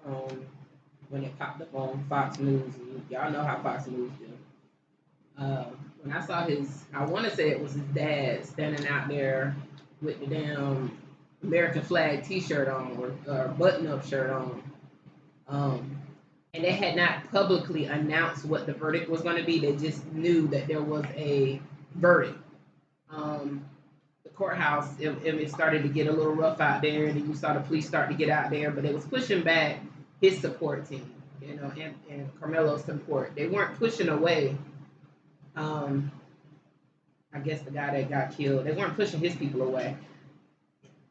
um, when it popped up on Fox News. And y'all know how Fox News do. Uh, when I saw I want to say it was his dad standing out there with the damn American flag T-shirt on or button-up shirt on. Um, and they had not publicly announced what the verdict was going to be. They just knew that there was a verdict. Um, the courthouse, it started to get a little rough out there, and then you saw the police start to get out there, but it was pushing back his support team, and Carmelo's support. They weren't pushing away. Um, I guess the guy that got killed. They weren't pushing his people away.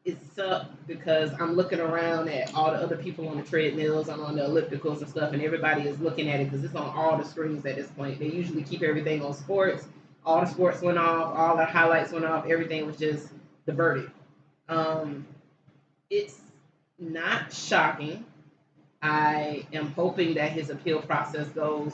It sucked because I'm looking around at all the other people on the treadmills, I'm on the ellipticals and stuff, and everybody is looking at it because it's on all the screens at this point. They usually keep everything on sports. All the sports went off, all the highlights went off, everything was just the verdict. Um, it's not shocking. I am hoping that his appeal process goes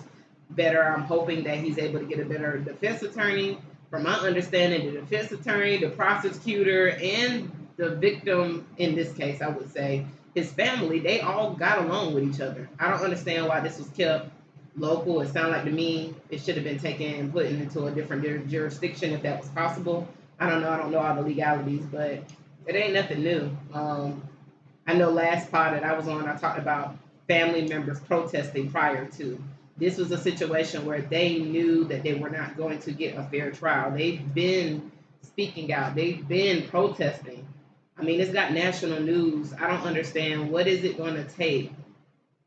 better. I'm hoping that he's able to get a better defense attorney. From my understanding, the defense attorney, the prosecutor, and the victim in this case, I would say, his family, they all got along with each other. I don't understand why this was kept local. It sounded like to me it should have been taken and put into a different jurisdiction if that was possible. I don't know. I don't know all the legalities, but it ain't nothing new. I know last pod that I was on, I talked about family members protesting prior to. This was a situation where they knew that they were not going to get a fair trial. They've been speaking out. They've been protesting. I mean, it's got national news. I don't understand what is it going to take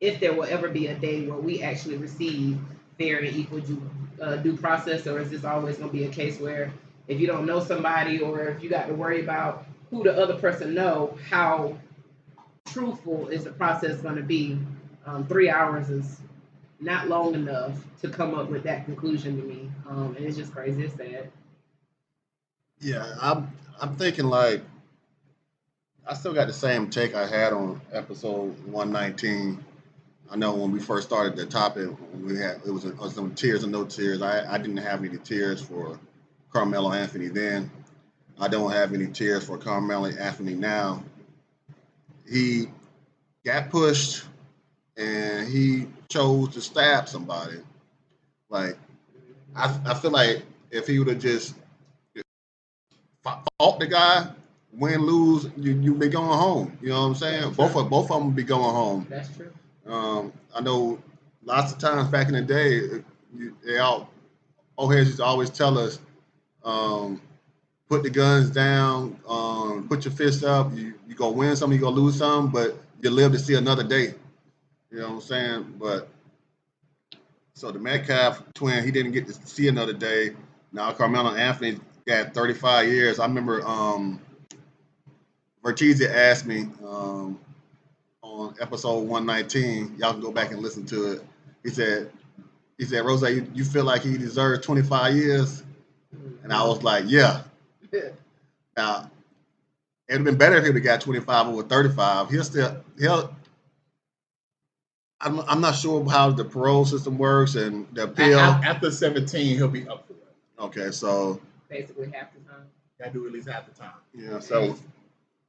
if there will ever be a day where we actually receive fair and equal due process, or is this always going to be a case where if you don't know somebody or if you got to worry about who the other person know, how truthful is the process going to be? 3 hours is not long enough to come up with that conclusion to me, and it's just crazy. It's sad. Yeah, I'm thinking like I still got the same take I had on episode 119. I know when we first started the topic, it was some tears and no tears. I didn't have any tears for Carmelo Anthony then. I don't have any tears for Carmelo Anthony now. He got pushed and he chose to stab somebody. Like I feel like if he would have just fought the guy, win lose, you be going home. You know what I'm saying? Both of them be going home. That's true. I know lots of times back in the day, they all old heads used to always tell us, um, put the guns down, put your fists up. You gonna win some, you gonna lose some, but you live to see another day. You know what I'm saying? But so the Metcalf twin, he didn't get to see another day. Now Carmelo Anthony got 35 years. I remember Vertizi asked me on episode 119. Y'all can go back and listen to it. He said, Rose, you feel like he deserves 25 years? And I was like, yeah. Now, it'd have been better if he would have got 25 over 35. He'll I'm not sure how the parole system works and the appeal. After 17, he'll be up for it. Okay, so Basically half the time. Gotta do at least half the time. yeah,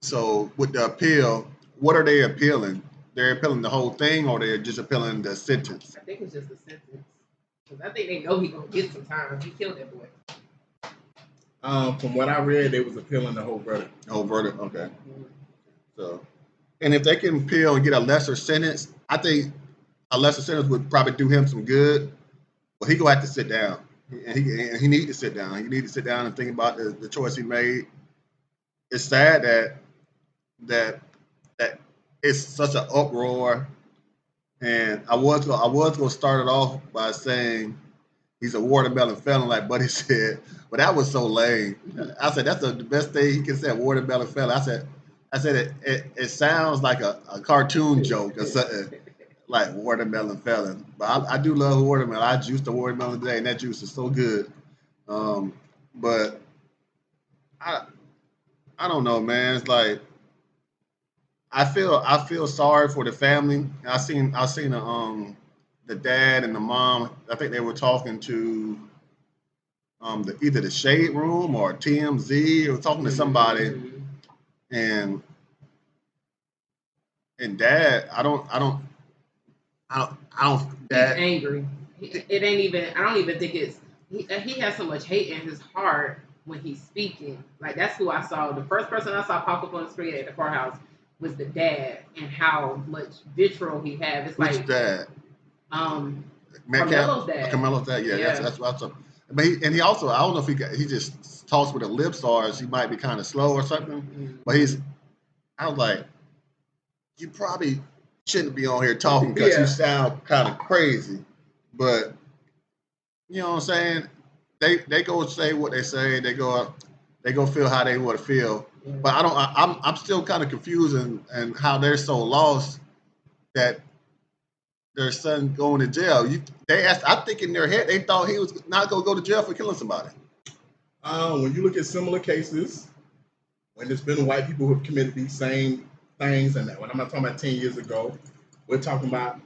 so with the appeal, what are they appealing? They're appealing the whole thing, or they're just appealing the sentence? I think it's just a sentence. Because I think they know he's going to get some time. He killed that boy. From what I read, they was appealing the whole verdict. Whole verdict, okay. So, and if they can appeal and get a lesser sentence, I think a lesser sentence would probably do him some good. But he gonna have to sit down, and he need to sit down. He need to sit down and think about the choice he made. It's sad that it's such an uproar. And I was gonna start it off by saying he's a watermelon felon, like Buddy said, but that was so lame. I said that's the best thing he can say, watermelon felon. I said it sounds like a cartoon joke or something, like watermelon felon. But I do love watermelon. I juiced the watermelon today, and that juice is so good. But I don't know, man. It's like I feel sorry for the family. I seen the dad and the mom. I think they were talking to either the Shade Room or TMZ or talking to somebody, and dad. I don't. I don't He's that angry. It ain't even. I don't even think it's. He has so much hate in his heart when he's speaking. Like that's who I saw. The first person I saw pop up on the screen at the courthouse was the dad, and how much vitriol he had. It's which like dad um Metcalf Carmelo's dad. Carmelo's dad. Yeah, Yeah. that's what I saw. But he also I don't know if he just talks with the lips or he might be kind of slow or something. Mm. But I was like, you probably shouldn't be on here talking because you Yeah. sound kind of crazy. But you know what I'm saying? They go say what they say. They go feel how they want to feel. Yeah. But I'm still kind of confused and how they're so lost that their son going to jail. I think in their head they thought he was not going to go to jail for killing somebody. When you look at similar cases, when there's been white people who have committed these same things, and when I'm not talking about 10 years ago, we're talking about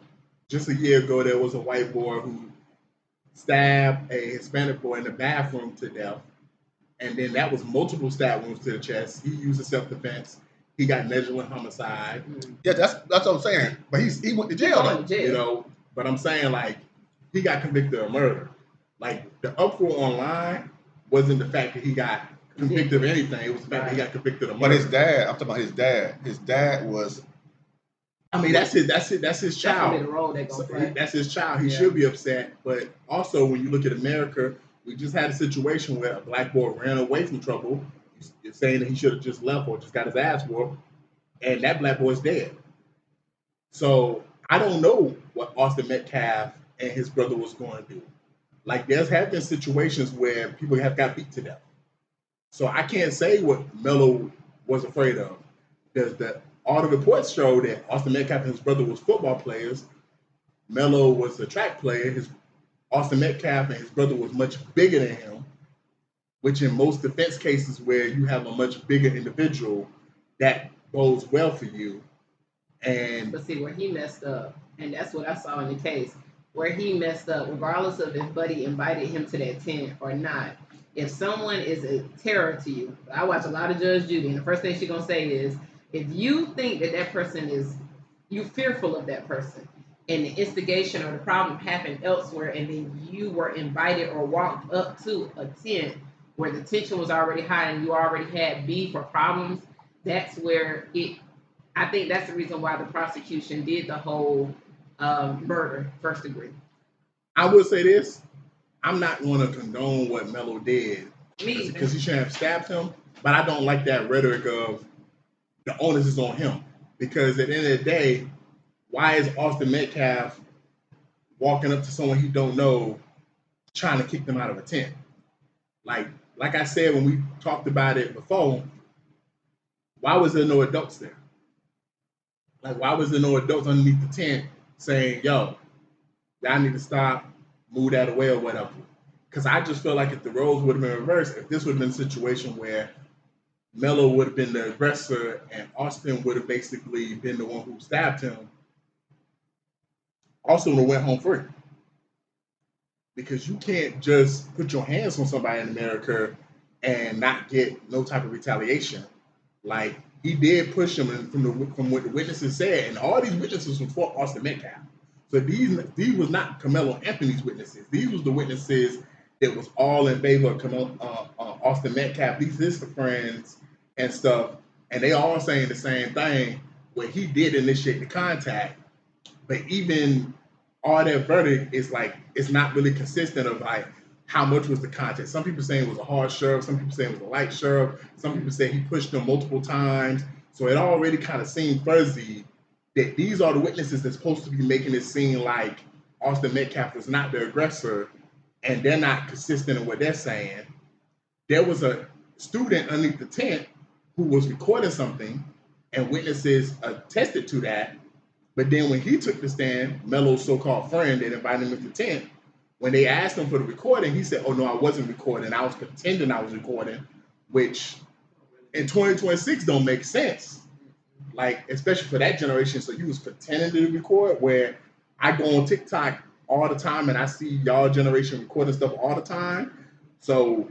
just a year ago, there was a white boy who stabbed a Hispanic boy in the bathroom to death. And then that was multiple stab wounds to the chest. He used a self-defense. He got negligent homicide. Yeah, that's what I'm saying. But he went to jail though. You know, but I'm saying like he got convicted of murder. Like the uproar online wasn't the fact that he got convicted of anything. It was the fact that he got convicted of murder. But his dad, I'm talking about his dad. His dad was. I mean, that's his child. The role they're gonna play. That's his child. He should be upset. But also, when you look at America, we just had a situation where a black boy ran away from trouble. You're saying that he should have just left or just got his ass whooped, and that black boy's dead. So I don't know what Austin Metcalf and his brother was going to do. Like there's have been situations where people have got beat to death. So I can't say what Melo was afraid of. All the reports show that Austin Metcalf and his brother was football players. Melo was a track player. Austin Metcalf and his brother was much bigger than him, which in most defense cases where you have a much bigger individual, that bodes well for you. But see where he messed up, and that's what I saw in the case. Where he messed up, regardless of if Buddy invited him to that tent or not. If someone is a terror to you, I watch a lot of Judge Judy, and the first thing she's gonna say is, if you think that person is, you fearful of that person, and the instigation or the problem happened elsewhere, and then you were invited or walked up to a tent where the tension was already high and you already had beef or problems, that's where it. I think that's the reason why the prosecution did the whole murder, first degree. I will say this: I'm not going to condone what Melo did because he shouldn't have stabbed him, but I don't like that rhetoric of the onus is on him. Because at the end of the day, why is Austin Metcalf walking up to someone he don't know trying to kick them out of a tent? Like I said when we talked about it before, why was there no adults there? Like why was there no adults underneath the tent saying, yo, y'all need to stop, move that away or whatever? Because I just feel like if the roles would have been reversed, if this would have been a situation where Melo would have been the aggressor and Austin would have basically been the one who stabbed him, Austin would have went home free. Because you can't just put your hands on somebody in America and not get no type of retaliation. Like he did push him from what the witnesses said, and all these witnesses were for Austin Metcalf. So these was not Karmelo Anthony's witnesses. These was the witnesses that was all in favor of Austin Metcalf. These is the friends and stuff, and they all saying the same thing. Where he did initiate the contact, but even all that verdict is like it's not really consistent of like how much was the contact. Some people saying it was a hard shove, some people saying it was a light shove, some people say he pushed them multiple times. So it already kind of seemed fuzzy that these are the witnesses that's supposed to be making it seem like Austin Metcalf was not the aggressor, and they're not consistent in what they're saying. There was a student underneath the tent who was recording something, and witnesses attested to that. But then when he took the stand, Melo's so-called friend that invited him to the tent, when they asked him for the recording, he said, oh, no, I wasn't recording. I was pretending I was recording, which in 2026 don't make sense. Like, especially for that generation. So he was pretending to record, where I go on TikTok all the time and I see y'all generation recording stuff all the time. So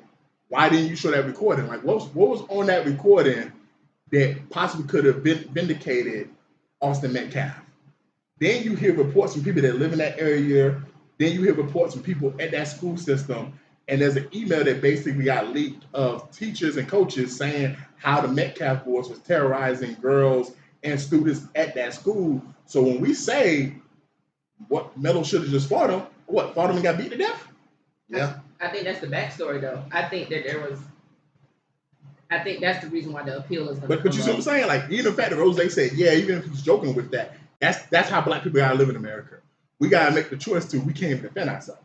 why didn't you show that recording? Like, what was on that recording that possibly could have vindicated Austin Metcalf? Then you hear reports from people that live in that area. Then you hear reports from people at that school system. And there's an email that basically got leaked of teachers and coaches saying how the Metcalf boys was terrorizing girls and students at that school. So when we say what Melo should have just fought him, fought him and got beat to death? Yeah. I think that's the backstory, though. I think that's the reason why the appeal is going to. But you see what I'm saying? Like, even the fact that Rose said, yeah, even if he's joking with that, that's how black people gotta live in America. We gotta make the choice to we can't even defend ourselves.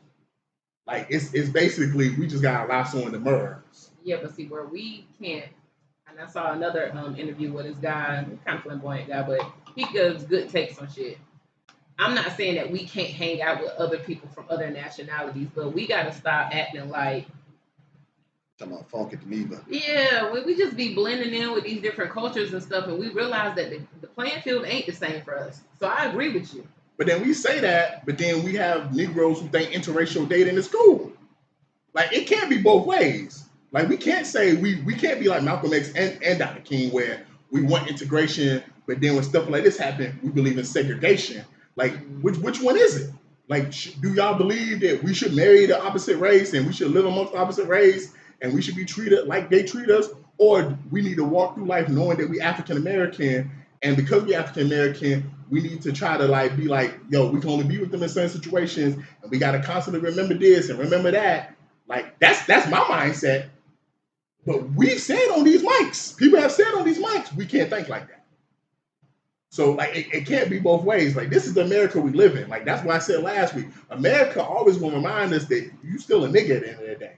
Like it's basically we just gotta allow someone to murder us. Yeah, but see where we can't. And I saw another interview with this guy, kind of flamboyant guy, but he gives good takes on shit. I'm not saying that we can't hang out with other people from other nationalities, but we gotta stop acting like. Talking about Funky Geneva. Yeah, we just be blending in with these different cultures and stuff, and we realize that the playing field ain't the same for us. So I agree with you. But then we say that, but then we have Negroes who think interracial dating is cool. Like, it can't be both ways. Like, we can't say, we can't be like Malcolm X and Dr. King, where we want integration, but then when stuff like this happen, we believe in segregation. Like, which one is it? Like, do y'all believe that we should marry the opposite race and we should live amongst the opposite race and we should be treated like they treat us? Or we need to walk through life knowing that we African American, and because we African American, we need to try to like be like, yo, we can only be with them in certain situations, and we got to constantly remember this and remember that. Like, that's my mindset. But we've said on these mics, people have said on these mics, we can't think like that. So like it can't be both ways. Like, this is the America we live in. Like, that's why I said last week, America always gonna remind us that you still a nigga at the end of the day.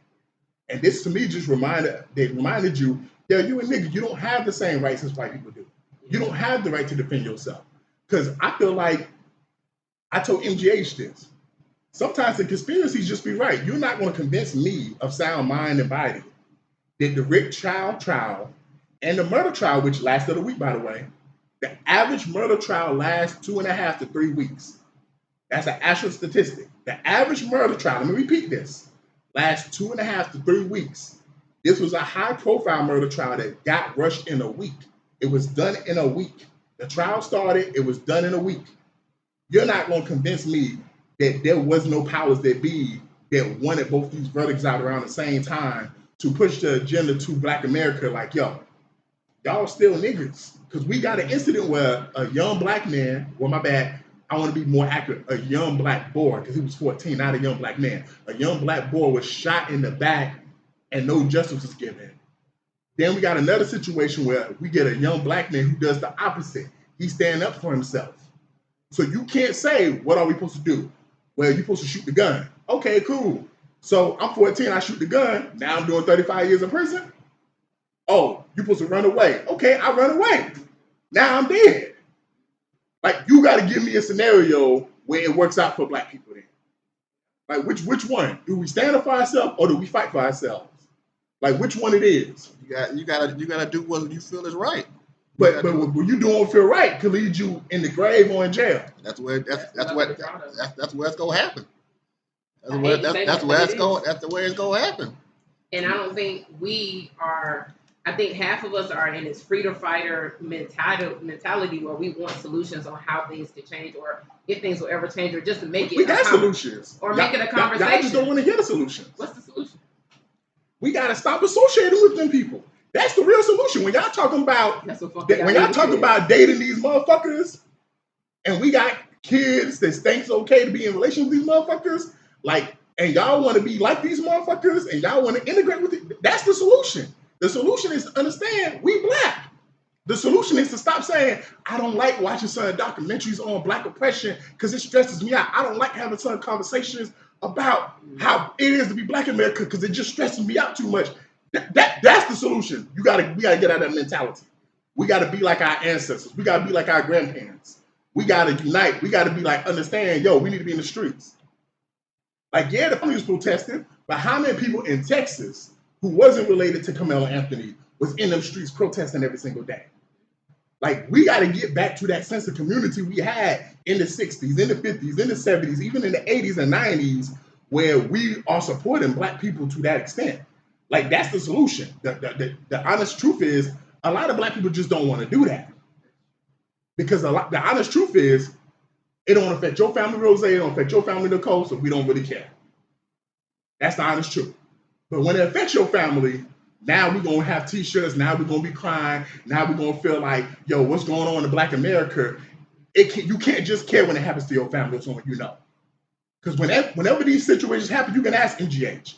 And this to me just reminded you, yeah, you a nigga, you don't have the same rights as white people do. You don't have the right to defend yourself. Because I feel like I told MGH this. Sometimes the conspiracies just be right. You're not going to convince me of sound mind and body that the Rick Child trial and the murder trial, which lasted a week, by the way, the average murder trial lasts 2.5 to 3 weeks. That's an actual statistic. The average murder trial, let me repeat this, lasts 2.5 to 3 weeks. This was a high-profile murder trial that got rushed in a week. It was done in a week. The trial started, it was done in a week. You're not going to convince me that there was no powers that be that wanted both these verdicts out around the same time to push the agenda to Black America like, yo, y'all still niggers. Because we got an incident where a young Black man, well, my bad, I want to be more accurate, a young Black boy, because he was 14, not a young Black man. A young Black boy was shot in the back and no justice was given. Then we got another situation where we get a young Black man who does the opposite. He's standing up for himself. So you can't say, what are we supposed to do? Well, you're supposed to shoot the gun. Okay, cool. So I'm 14, I shoot the gun. Now I'm doing 35 years in prison. Oh, you're supposed to run away. Okay, I run away. Now I'm dead. Like, you got to give me a scenario where it works out for Black people then. Like, which one? Do we stand up for ourselves or do we fight for ourselves? Like, which one it is? You gotta do what you feel is right. But what you doing feel right could lead you in the grave or in jail. That's where it's gonna happen. That's the way it's gonna happen. And I don't think we are. I think half of us are in this freedom fighter mentality where we want solutions on how things could change, or if things will ever change, or just to make it. We got solutions, or make it a conversation. Y'all just don't want to hear the solutions. What's the solution? We gotta stop associating with them people. That's the real solution. When y'all talking about dating these motherfuckers, and we got kids that thinks okay to be in relation with these motherfuckers, like, and y'all want to be like these motherfuckers, and y'all want to integrate with it, that's the solution. The solution is to understand we Black. The solution is to stop saying, I don't like watching certain documentaries on Black oppression because it stresses me out. I don't like having certain conversations about how it is to be Black in America because it just stresses me out too much. That's the solution. We gotta get out of that mentality. We gotta be like our ancestors. We gotta be like our grandparents. We gotta unite. We gotta be like, understand, yo, we need to be in the streets. Like, yeah, the police protested, but how many people in Texas who wasn't related to Karmelo Anthony was in them streets protesting every single day? Like, we gotta get back to that sense of community we had in the 60s, in the 50s, in the 70s, even in the 80s and 90s, where we are supporting Black people to that extent. Like, that's the solution. The honest truth is, a lot of Black people just don't want to do that. Because the honest truth is, It don't affect your family, Rose. It don't affect your family, Nicole. So we don't really care. That's the honest truth. But when it affects your family, now we're gonna have T-shirts. Now we're gonna be crying. Now we're gonna feel like, yo, what's going on in Black America? You can't just care when it happens to your family or someone you know. Because whenever these situations happen, you can ask MGH.